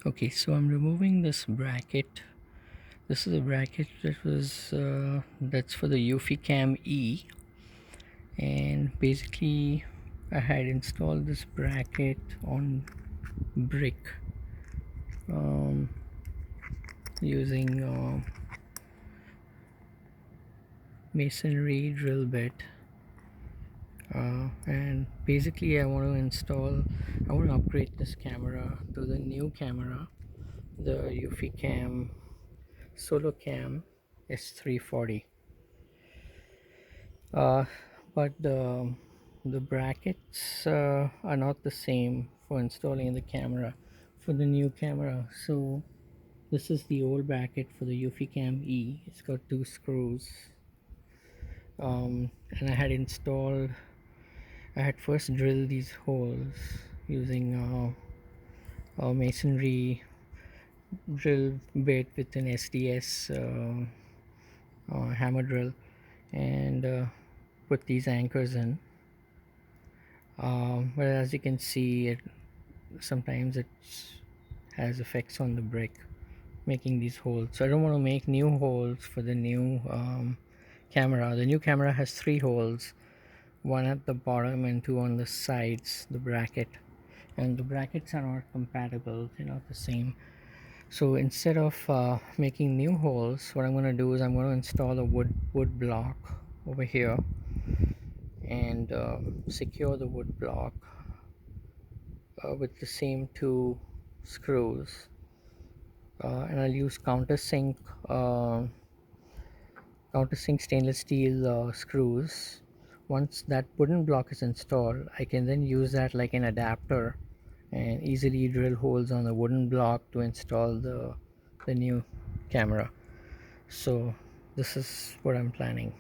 Okay, so I'm removing this bracket. This is a bracket that's for the eufyCam E, and basically I had installed this bracket on brick um, using masonry drill bit, and basically I want to upgrade this camera to the new camera, the eufyCam SoloCam S340. uh, but the brackets are not the same for installing the camera for the new camera. So this is the old bracket for the eufyCam E. It's got two screws, and I had first drilled these holes using a masonry drill bit with an SDS hammer drill, and put these anchors in. But as you can see, sometimes it has effects on the brick, making these holes. So I don't want to make new holes for the new camera. The new camera has three holes, one at the bottom and two on the sides, the bracket. And the brackets are not compatible, they're not the same. So instead of making new holes, what I'm going to do is I'm going to install a wood block over here, and secure the wood block with the same two screws, and I'll use uh, countersink stainless steel screws. Once that wooden block is installed, I can then use that like an adapter and easily drill holes on the wooden block to install the new camera. So this is what I'm planning.